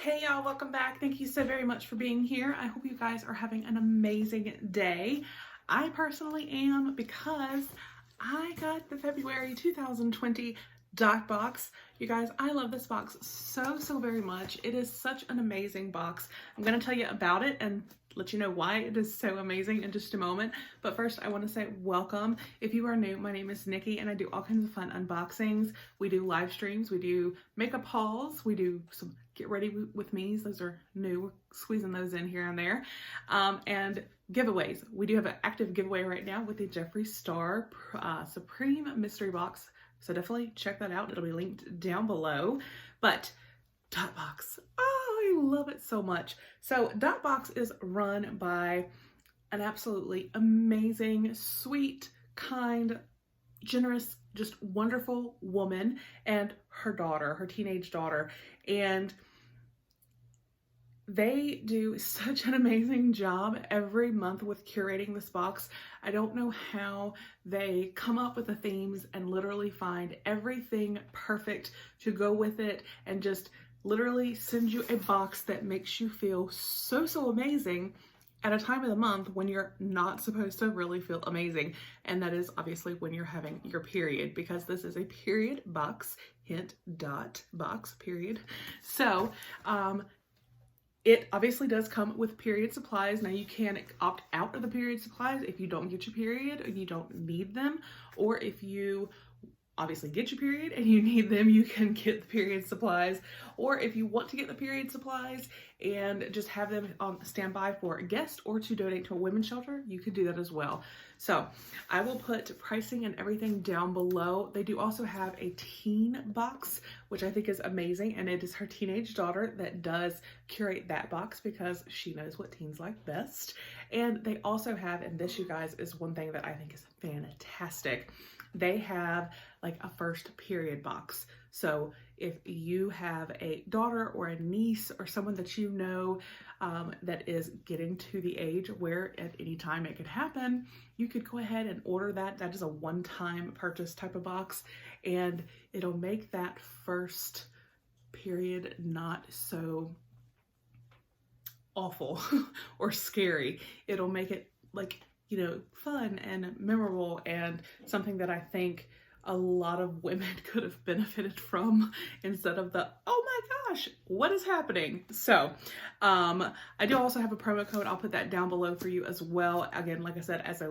Hey y'all, welcome back. Thank you so very much for being here. I hope you guys are having an amazing day. I personally am, because I got the February 2020 Dot Boxx. You guys, I love this box so very much. It is such an amazing box. I'm going to tell you about it and let you know why it is so amazing in just a moment. But first, I want to say welcome. If you are new, my name is Nikki and I do all kinds of fun unboxings. We do live streams, we do makeup hauls, we do some get ready with me's. Those are new. We're squeezing those in here and there. And giveaways. We do have an active giveaway right now with the Jeffree Star Supreme Mystery Box. So definitely check that out. It'll be linked down below. But Dot Boxx, oh, I love it so much. So Dot Boxx is run by an absolutely amazing, sweet, kind, generous, just wonderful woman and her daughter, her teenage daughter. And they do such an amazing job every month with curating this box. I don't know how they come up with the themes and literally find everything perfect to go with it and just literally send you a box that makes you feel so amazing at a time of the month when you're not supposed to really feel amazing. And that is obviously when you're having your period, because this is a period box, hint, Dot Boxx, period. So, it obviously does come with period supplies. Now you can opt out of the period supplies if you don't get your period and you don't need them, or if you obviously get your period and you need them, you can get the period supplies. Or if you want to get the period supplies and just have them on standby for a guest or to donate to a women's shelter, you could do that as well. So I will put pricing and everything down below. They do also have a teen box, which I think is amazing. And it is her teenage daughter that does curate that box because she knows what teens like best. And they also have, and this, you guys, is one thing that I think is fantastic. They have like a first period box. So if you have a daughter or a niece or someone that you know that is getting to the age where at any time it could happen, you could go ahead and order that. That is a one-time purchase type of box, and it'll make that first period not so awful or scary. It'll make it like, you know, fun and memorable and something that I think a lot of women could have benefited from instead of the, oh my gosh, what is happening? So I do also have a promo code. I'll put that down below for you as well. Again, like I said, as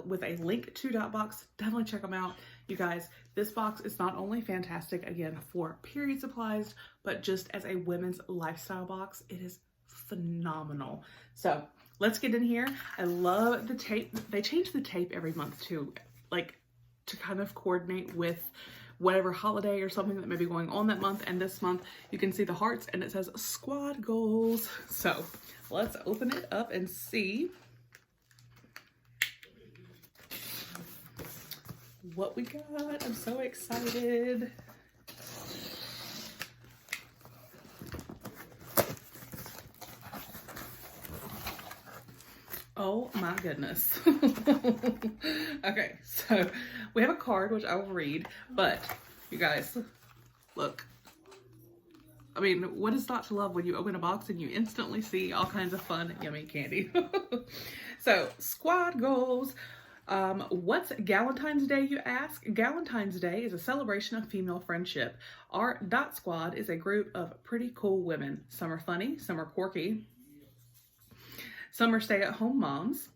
with a link to Dot Boxx, definitely check them out. You guys, this box is not only fantastic, again, for period supplies, but just as a women's lifestyle box, it is phenomenal. So let's get in here. I love the tape. They change the tape every month too, like to kind of coordinate with whatever holiday or something that may be going on that month. And this month you can see the hearts and it says squad goals. So let's open it up and see what we got. I'm so excited. Oh my goodness. Okay, so we have a card, which I will read, but you guys, look. I mean, what is not to love when you open a box and you instantly see all kinds of fun, yummy candy? So, squad goals. What's Galentine's Day, you ask? Galentine's Day is a celebration of female friendship. Our Dot Squad is a group of pretty cool women. Some are funny, some are quirky. Some are stay-at-home moms.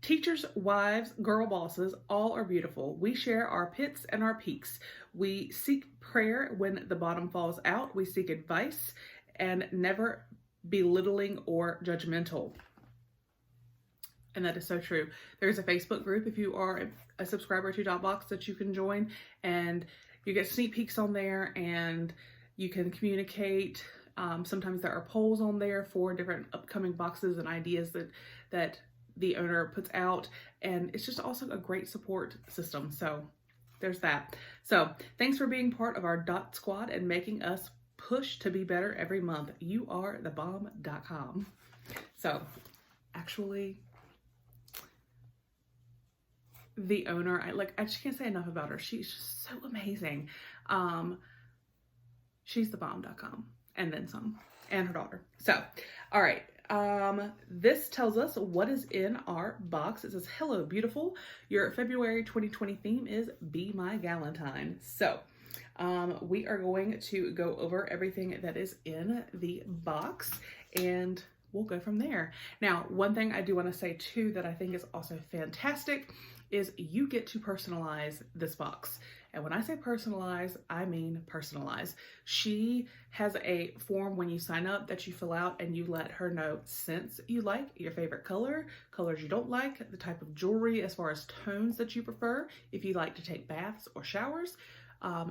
Teachers, wives, girl bosses, all are beautiful. We share our pits and our peaks. We seek prayer when the bottom falls out. We seek advice and never belittling or judgmental. And that is so true. There's a Facebook group if you are a subscriber to Dot Boxx that you can join, and you get sneak peeks on there and you can communicate. Sometimes there are polls on there for different upcoming boxes and ideas that the owner puts out, and it's just also a great support system. So there's that. So thanks for being part of our Dot Squad and making us push to be better every month. You are the bomb.com. So actually, the owner, I just can't say enough about her. She's just so amazing. She's the bomb.com. and then some, and her daughter. So, all right. This tells us what is in our box. It says, hello, beautiful. Your February 2020 theme is Be My Galentine. So, we are going to go over everything that is in the box and we'll go from there. Now, one thing I do want to say too that I think is also fantastic is you get to personalize this box. And when I say personalize, I mean personalize. She has a form when you sign up that you fill out and you let her know scents you like, your favorite color, colors you don't like, the type of jewelry as far as tones that you prefer, if you like to take baths or showers,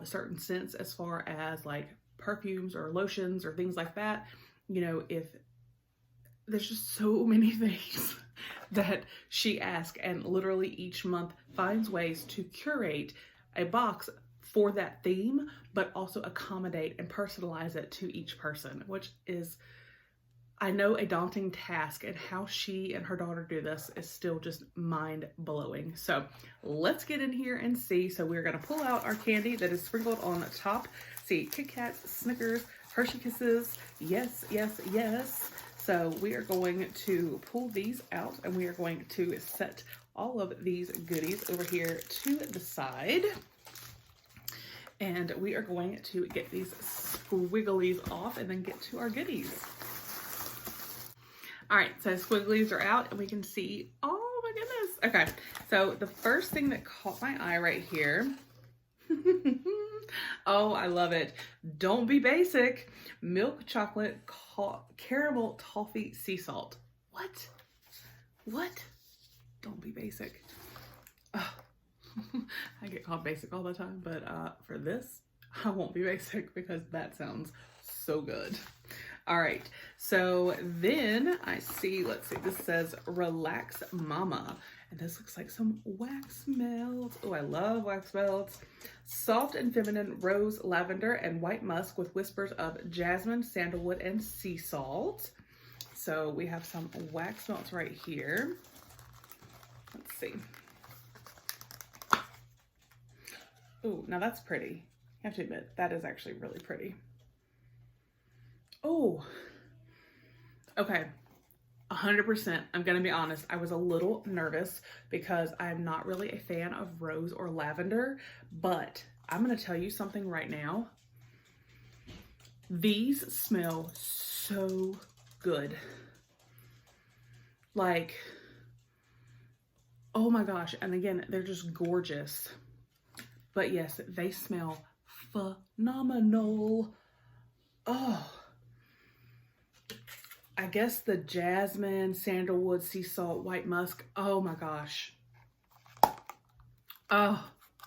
certain scents as far as like perfumes or lotions or things like that. You know, if there's just so many things that she asks, and literally each month finds ways to curate a box for that theme, but also accommodate and personalize it to each person, which is, I know, a daunting task, and how she and her daughter do this is still just mind-blowing. So let's get in here and see. So we're gonna pull out our candy that is sprinkled on the top. See, Kit Kats, Snickers, Hershey Kisses, yes, yes, yes. So we are going to pull these out and we are going to set all of these goodies over here to the side. And we are going to get these squigglies off and then get to our goodies. All right, so squigglies are out and we can see, oh my goodness. Okay, so the first thing that caught my eye right here, oh, I love it. Don't be basic. Milk chocolate caramel toffee sea salt. What? What? Don't be basic. Oh. I get called basic all the time, but for this, I won't be basic because that sounds so good. All right, so then I see, let's see, this says Relax Mama, and this looks like some wax melts. Oh, I love wax melts. Soft and feminine rose, lavender, and white musk with whispers of jasmine, sandalwood, and sea salt. So we have some wax melts right here. Let's see. Oh, now that's pretty. I have to admit, that is actually really pretty. Oh, okay. 100%. I'm going to be honest. I was a little nervous because I'm not really a fan of rose or lavender, but I'm going to tell you something right now. These smell so good. Like, oh my gosh. And again, they're just gorgeous. But yes, they smell phenomenal. Oh, I guess the jasmine, sandalwood, sea salt, white musk. Oh my gosh. Oh,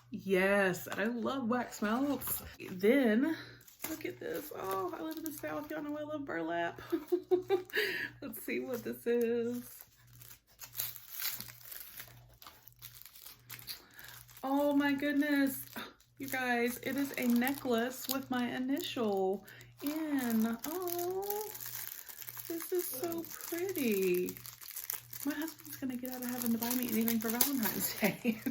yes. I love wax melts. Then, look at this. Oh, I live in the South. Y'all know I love burlap. Let's see what this is. Oh my goodness. You guys, it is a necklace with my initial in. Oh, this is so pretty. My husband's gonna get out of having to buy me anything for Valentine's Day.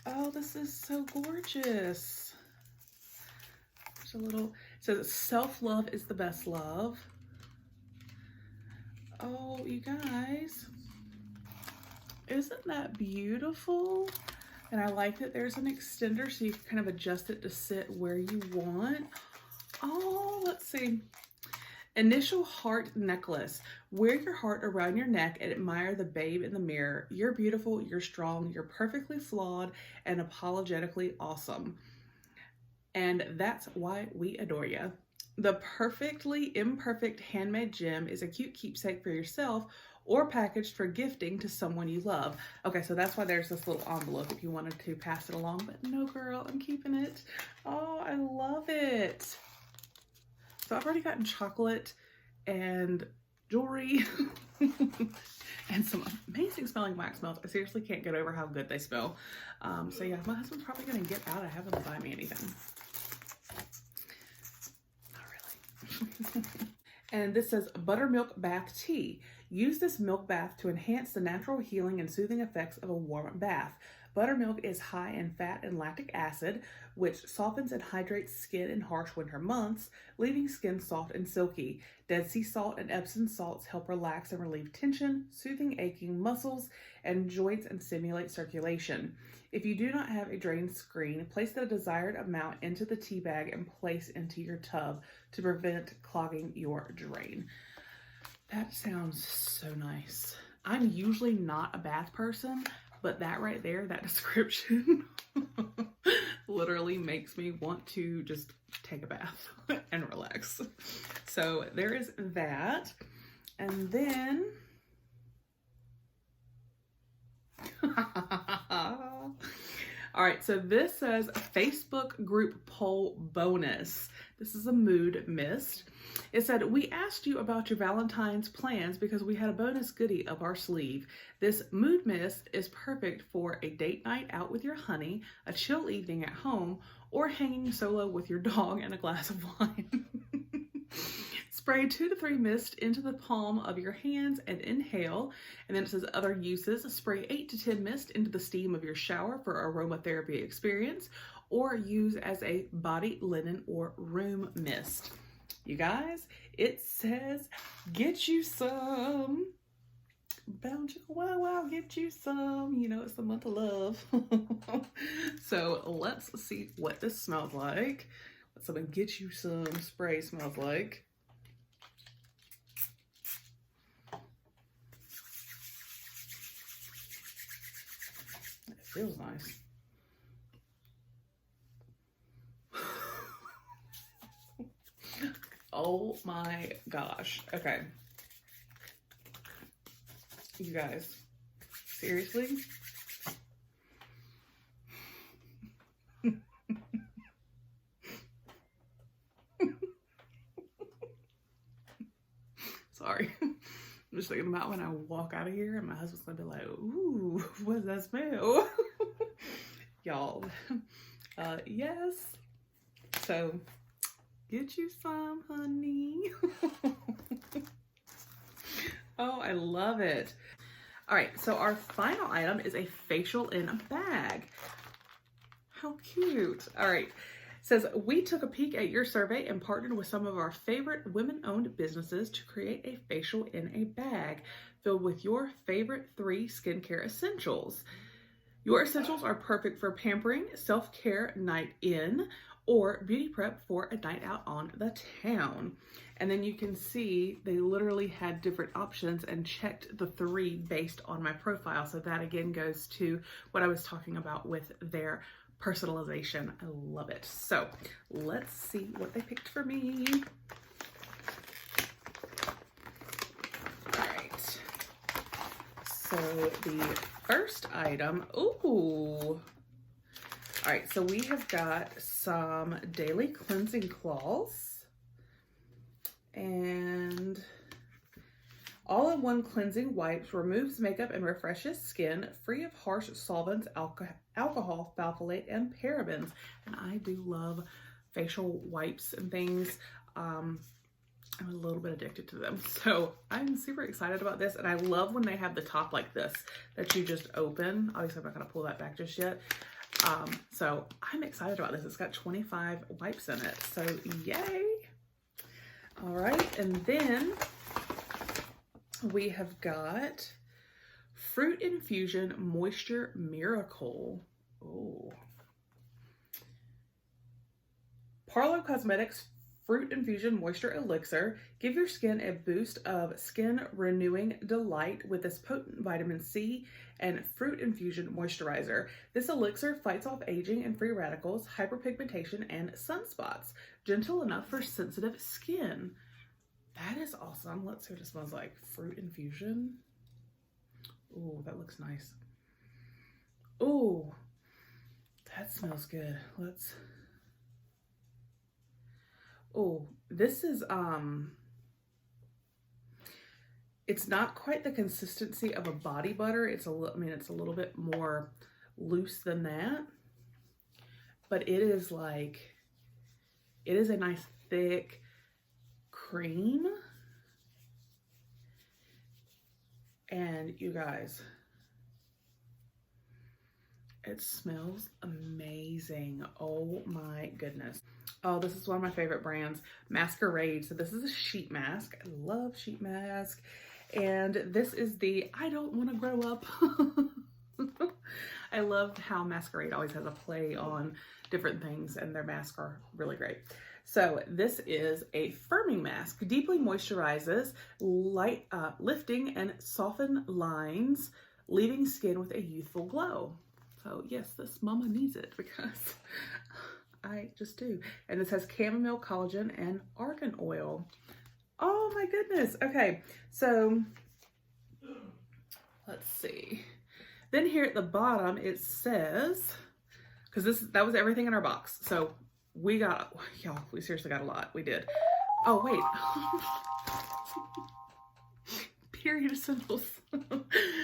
Oh, this is so gorgeous. There's a little, it says self-love is the best love. Oh, you guys, isn't that beautiful? And I like that there's an extender so you can kind of adjust it to sit where you want. Oh, let's see. Initial heart necklace. Wear your heart around your neck and admire the babe in the mirror. You're beautiful, you're strong, you're perfectly flawed, and apologetically awesome. And that's why we adore you. The perfectly imperfect handmade gem is a cute keepsake for yourself or packaged for gifting to someone you love. Okay, so that's why there's this little envelope if you wanted to pass it along, but no girl, I'm keeping it. Oh, I love it. So I've already gotten chocolate and jewelry and some amazing smelling wax melts. I seriously can't get over how good they smell. So yeah, my husband's probably gonna get out of having to buy me anything. Not really. And this says buttermilk bath tea. Use this milk bath to enhance the natural healing and soothing effects of a warm bath. Buttermilk is high in fat and lactic acid, which softens and hydrates skin in harsh winter months, leaving skin soft and silky. Dead sea salt and Epsom salts help relax and relieve tension, soothing aching muscles and joints and stimulate circulation. If you do not have a drain screen, place the desired amount into the tea bag and place into your tub to prevent clogging your drain. That sounds so nice. I'm usually not a bath person, but that right there, that description literally makes me want to just take a bath and relax. So there is that. And then all right, so this says Facebook group poll bonus. This is a mood mist. It said, we asked you about your Valentine's plans because we had a bonus goodie up our sleeve. This mood mist is perfect for a date night out with your honey, a chill evening at home, or hanging solo with your dog and a glass of wine. Spray 2 to 3 mist into the palm of your hands and inhale. And then it says other uses. Spray 8 to 10 mist into the steam of your shower for aromatherapy experience, or use as a body, linen, or room mist. You guys, it says get you some. Bound you, wow, get you some. You know, it's the month of love. So let's see what this smells like. What some get you some spray smells like. It feels nice. Oh my gosh. Okay. You guys, seriously? Sorry. I'm just thinking about when I walk out of here and my husband's gonna be like, ooh, what does that smell? Y'all, yes. So, get you some, honey. Oh, I love it. All right, so our final item is a facial in a bag. How cute. All right. It says, we took a peek at your survey and partnered with some of our favorite women-owned businesses to create a facial in a bag filled with your favorite 3 skincare essentials. Your essentials are perfect for pampering, self-care night in, or beauty prep for a night out on the town. And then you can see they literally had different options and checked the 3 based on my profile. So that again goes to what I was talking about with their personalization. I love it. So let's see what they picked for me. All right. So the first item, ooh. All right, so we have got some daily cleansing cloths and all-in-one cleansing wipes, removes makeup and refreshes skin, free of harsh solvents, alcohol, phthalate, and parabens. And I do love facial wipes and things. I'm a little bit addicted to them. So I'm super excited about this. And I love when they have the top like this that you just open. Obviously, I'm not going to pull that back just yet. So I'm excited about this. It's got 25 wipes in it. So yay. All right. And then we have got Fruit Infusion Moisture Miracle. Oh. Parlo Cosmetics Fruit Infusion Moisture Elixir. Give your skin a boost of skin renewing delight with this potent vitamin C and fruit infusion moisturizer. This elixir fights off aging and free radicals, hyperpigmentation, and sunspots. Gentle enough for sensitive skin. That is awesome. Let's see what it smells like. Fruit infusion. Ooh, that looks nice. Ooh, that smells good. Let's... Oh, this is, it's not quite the consistency of a body butter. It's a little, I mean, it's a little bit more loose than that, but it is like, it is a nice thick cream. And you guys, It smells amazing. Oh my goodness. Oh, this is one of my favorite brands, Masquerade. So this is a sheet mask. I love sheet mask. And this is the I don't want to grow up. I love how Masquerade always has a play on different things, and their masks are really great. So this is a firming mask, deeply moisturizes, light lifting and soften lines, leaving skin with a youthful glow. So yes, this mama needs it because I just do. And this has chamomile, collagen, and argan oil. Oh my goodness. Okay, so let's see. Then here at the bottom it says, because that was everything in our box. So we got, y'all, we seriously got a lot. We did. Oh wait. Period essentials.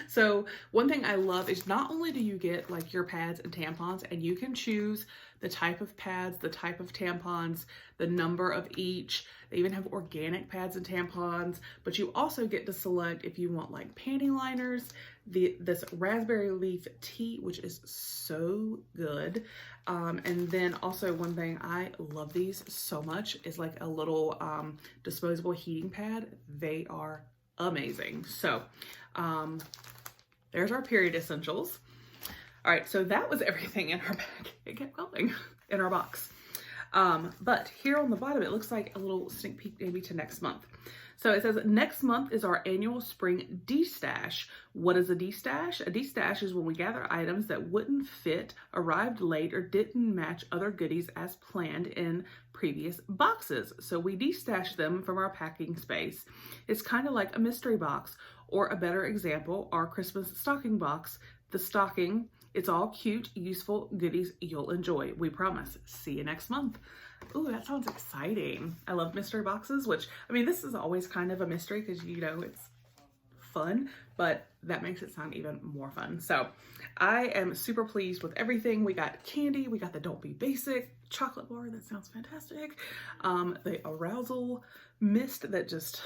So one thing I love is not only do you get like your pads and tampons, and you can choose the type of pads, the type of tampons, the number of each. They even have organic pads and tampons, but you also get to select if you want like panty liners, this raspberry leaf tea, which is so good. And then also one thing, I love these so much, is like a little disposable heating pad. They are amazing. So there's our period essentials. All right, so that was everything in our bag. It kept going in our box. But here on the bottom, it looks like a little sneak peek maybe to next month. So it says, next month is our annual spring de-stash. What is a de-stash? A de-stash is when we gather items that wouldn't fit, arrived late, or didn't match other goodies as planned in previous boxes. So we de-stash them from our packing space. It's kind of like a mystery box, or a better example, our Christmas stocking box. The stocking, it's all cute, useful goodies you'll enjoy. We promise. See you next month. Ooh, that sounds exciting. I love mystery boxes, which, I mean, this is always kind of a mystery because, you know, it's fun, but that makes it sound even more fun. So I am super pleased with everything. We got candy. We got the Don't Be Basic chocolate bar. That sounds fantastic. The arousal mist that just,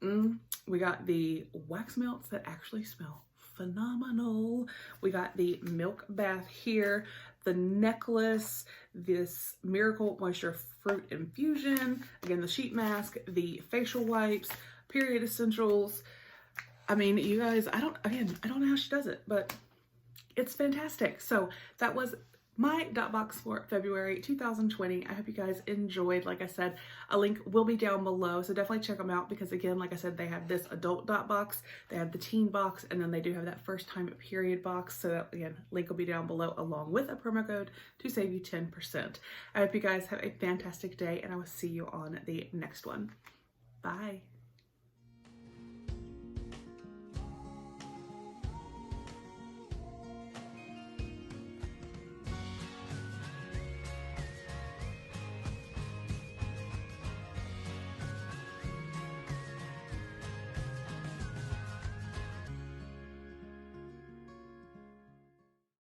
we got the wax melts that actually smell phenomenal. We got the milk bath here, the necklace, this Miracle Moisture Fruit Infusion, again, the sheet mask, the facial wipes, period essentials. I mean, you guys, I don't know how she does it, but it's fantastic. So that was my Dot Boxx for February 2020. I hope you guys enjoyed. Like I said, a link will be down below, so definitely check them out because, again, like I said, they have this adult Dot Boxx, they have the teen box, and then they do have that first time period box. So that, again, link will be down below along with a promo code to save you 10%. I hope you guys have a fantastic day, and I will see you on the next one. Bye.